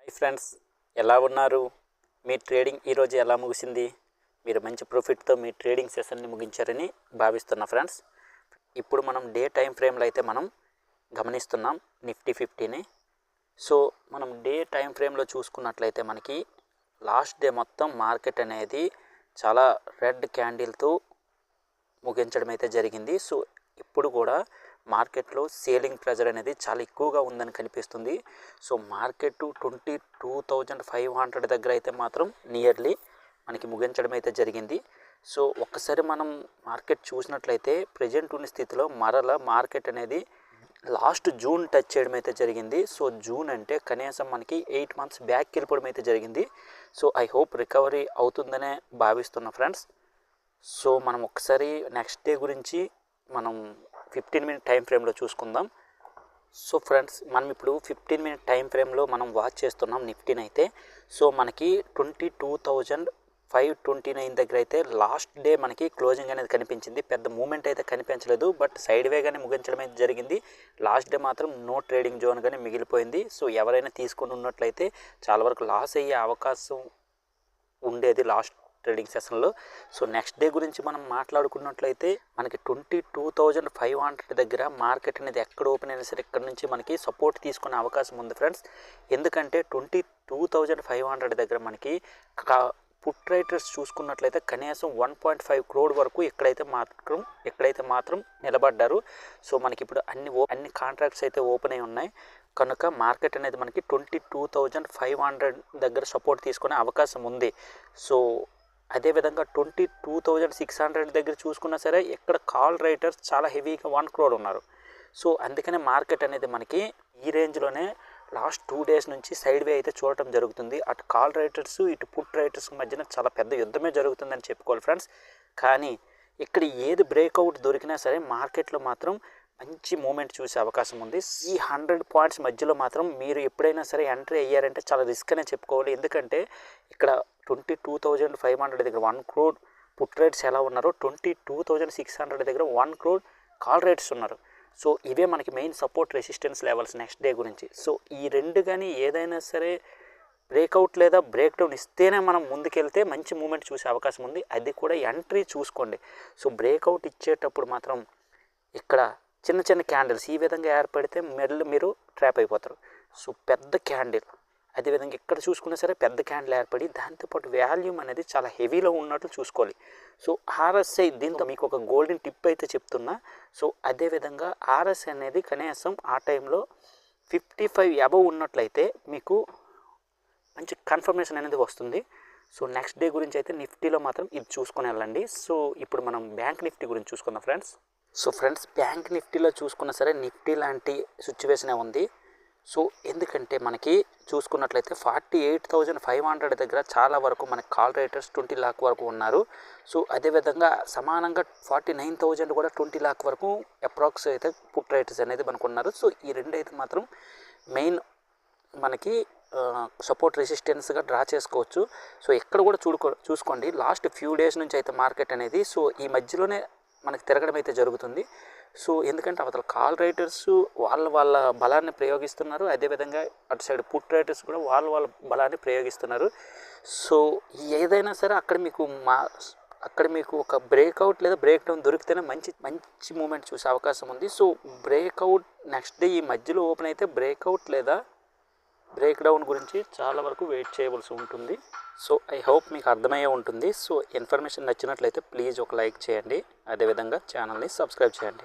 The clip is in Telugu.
హాయ్ ఫ్రెండ్స్, ఎలా ఉన్నారు? మీ ట్రేడింగ్ ఈరోజు ఎలా ముగిసింది? మీరు మంచి ప్రాఫిట్తో మీ ట్రేడింగ్ సెషన్ని ముగించారని భావిస్తున్నా ఫ్రెండ్స్. ఇప్పుడు మనం డే టైం ఫ్రేమ్లో అయితే మనం గమనిస్తున్నాం నిఫ్టీ 50ని. సో మనం డే టైం ఫ్రేమ్లో చూసుకున్నట్లయితే మనకి లాస్ట్ డే మొత్తం మార్కెట్ అనేది చాలా రెడ్ క్యాండిల్తో ముగించడం అయితే జరిగింది. సో ఇప్పుడు కూడా మార్కెట్లో సేలింగ్ ప్రెజర్ అనేది చాలా ఎక్కువగా ఉందని కనిపిస్తుంది. సో మార్కెట్ 22,500 దగ్గర అయితే మాత్రం నియర్లీ మనకి ముగించడం అయితే జరిగింది. సో ఒక్కసారి మనం మార్కెట్ చూసినట్లయితే ప్రజెంట్ ఉన్న స్థితిలో మరల మార్కెట్ అనేది లాస్ట్ జూన్ టచ్ చేయడం అయితే జరిగింది. సో జూన్ అంటే కనీసం మనకి 8 months బ్యాక్ వెళ్ళిపోవడం అయితే జరిగింది. సో ఐ హోప్ రికవరీ అవుతుందనే భావిస్తున్నా ఫ్రెండ్స్. సో మనం ఒకసారి నెక్స్ట్ డే గురించి మనం 15-minute టైం ఫ్రేమ్లో చూసుకుందాం. సో ఫ్రెండ్స్, మనం ఇప్పుడు 15-minute టైం ఫ్రేమ్లో మనం వాచ్ చేస్తున్నాం నిఫ్టీని అయితే. సో మనకి 22,529 దగ్గర అయితే లాస్ట్ డే మనకి క్లోజింగ్ అనేది కనిపించింది. పెద్ద మూమెంట్ అయితే కనిపించలేదు, బట్ సైడ్ వేగానే ముగించడం అయితే జరిగింది. లాస్ట్ డే మాత్రం నో ట్రేడింగ్ జోన్గానే మిగిలిపోయింది. సో ఎవరైనా తీసుకొని ఉన్నట్లయితే చాలా వరకు లాస్ అయ్యే అవకాశం ఉండేది లాస్ట్ ట్రేడింగ్ సెషన్లో. సో నెక్స్ట్ డే గురించి మనం మాట్లాడుకున్నట్లయితే మనకి 22,500 దగ్గర మార్కెట్ అనేది ఎక్కడ ఓపెన్ అయినా సరే ఇక్కడ నుంచి మనకి సపోర్ట్ తీసుకునే అవకాశం ఉంది ఫ్రెండ్స్. ఎందుకంటే 22,500 దగ్గర మనకి పుట్ రైటర్స్ చూసుకున్నట్లయితే కనీసం 1.5 crore వరకు ఎక్కడైతే మాత్రం నిలబడ్డారు. సో మనకి ఇప్పుడు అన్ని కాంట్రాక్ట్స్ అయితే ఓపెన్ అయి ఉన్నాయి కనుక మార్కెట్ అనేది మనకి 22,500 దగ్గర సపోర్ట్ తీసుకునే అవకాశం ఉంది. సో అదేవిధంగా 22,600 దగ్గర చూసుకున్నా సరే ఇక్కడ కాల్ రైటర్స్ చాలా హెవీగా 1 crore ఉన్నారు. సో అందుకనే మార్కెట్ అనేది మనకి ఈ రేంజ్లోనే లాస్ట్ 2 days నుంచి సైడ్ వే అయితే చూడటం జరుగుతుంది. అటు కాల్ రైటర్స్ ఇటు పుట్ రైటర్స్ మధ్యన చాలా పెద్ద యుద్ధమే జరుగుతుందని చెప్పుకోవాలి ఫ్రెండ్స్. కానీ ఇక్కడ ఏది బ్రేక్అవుట్ దొరికినా సరే మార్కెట్లో మాత్రం మంచి మూమెంట్ చూసే అవకాశం ఉంది. ఈ 100 points మధ్యలో మాత్రం మీరు ఎప్పుడైనా సరే ఎంట్రీ అయ్యారంటే చాలా రిస్క్ అనే చెప్పుకోవాలి. ఎందుకంటే ఇక్కడ 22,500 దగ్గర 1 crore పుట్ రేట్స్ ఎలా ఉన్నారో 22,600 దగ్గర 1 crore కాల్ రేట్స్ ఉన్నారు. సో ఇవే మనకి main support resistance levels next day గురించి. సో ఈ రెండు కానీ ఏదైనా సరే బ్రేక్అవుట్ లేదా బ్రేక్డౌన్ ఇస్తేనే మనం ముందుకెళ్తే మంచి మూమెంట్ చూసే అవకాశం ఉంది. అది కూడా ఎంట్రీ చూసుకోండి. సో బ్రేక్అవుట్ ఇచ్చేటప్పుడు మాత్రం ఇక్కడ చిన్న చిన్న క్యాండిల్స్ ఈ విధంగా ఏర్పడితే మీరు ట్రాప్ అయిపోతారు. సో పెద్ద క్యాండిల్ అదేవిధంగా ఇక్కడ చూసుకున్నా సరే పెద్ద క్యాండిల్ ఏర్పడి దాంతోపాటు వాల్యూమ్ అనేది చాలా హెవీలో ఉన్నట్లు చూసుకోవాలి. సో ఆర్ఎస్ఐ దీంతో మీకు ఒక గోల్డెన్ టిప్ అయితే చెప్తున్నా. సో అదేవిధంగా ఆర్ఎస్ఐ అనేది కనీసం ఆ టైంలో 55 above ఉన్నట్లయితే మీకు మంచి కన్ఫర్మేషన్ అనేది వస్తుంది. సో నెక్స్ట్ డే గురించి అయితే నిఫ్టీలో మాత్రం ఇది చూసుకొని వెళ్ళండి. సో ఇప్పుడు మనం బ్యాంక్ నిఫ్టీ గురించి చూసుకుందాం ఫ్రెండ్స్. సో ఫ్రెండ్స్, బ్యాంక్ నిఫ్టీలో చూసుకున్నా సరే నిఫ్టీ లాంటి సిచ్యువేషనే ఉంది. సో ఎందుకంటే మనకి చూసుకున్నట్లయితే 48,500 దగ్గర చాలా వరకు మనకి కాల్ రేటర్స్ 20 lakh వరకు ఉన్నారు. సో అదేవిధంగా సమానంగా 49,000 కూడా 20 lakh వరకు అప్రాక్స్ అయితే పుట్ రేటర్స్ అనేది మనకు ఉన్నారు. సో ఈ రెండు అయితే మాత్రం మెయిన్ మనకి సపోర్ట్ రెసిస్టెన్స్గా డ్రా చేసుకోవచ్చు. సో ఎక్కడ కూడా చూసుకోండి లాస్ట్ ఫ్యూ డేస్ నుంచి అయితే మార్కెట్ అనేది సో ఈ మధ్యలోనే మనకి తిరగడం అయితే జరుగుతుంది. సో ఎందుకంటే అవతల కాల్ రైటర్స్ వాళ్ళ బలాన్ని ప్రయోగిస్తున్నారు, అదేవిధంగా అటు సైడ్ పుట్ రైటర్స్ కూడా వాళ్ళ బలాన్ని ప్రయోగిస్తున్నారు. సో ఏదైనా సరే అక్కడ మీకు ఒక బ్రేక్అవుట్ లేదా బ్రేక్డౌన్ దొరికితేనే మంచి మూమెంట్ చూసే అవకాశం ఉంది. సో బ్రేక్అవుట్ నెక్స్ట్ డే ఈ మధ్యలో ఓపెన్ అయితే బ్రేక్అవుట్ లేదా బ్రేక్డౌన్ గురించి చాలా వరకు వెయిట్ చేయవలసి ఉంటుంది. సో ఐ హోప్ మీకు అర్థమయ్యే ఉంటుంది. సో ఇన్ఫర్మేషన్ నచ్చినట్లయితే ప్లీజ్ ఒక లైక్ చేయండి, అదేవిధంగా ఛానల్ని సబ్స్క్రైబ్ చేయండి.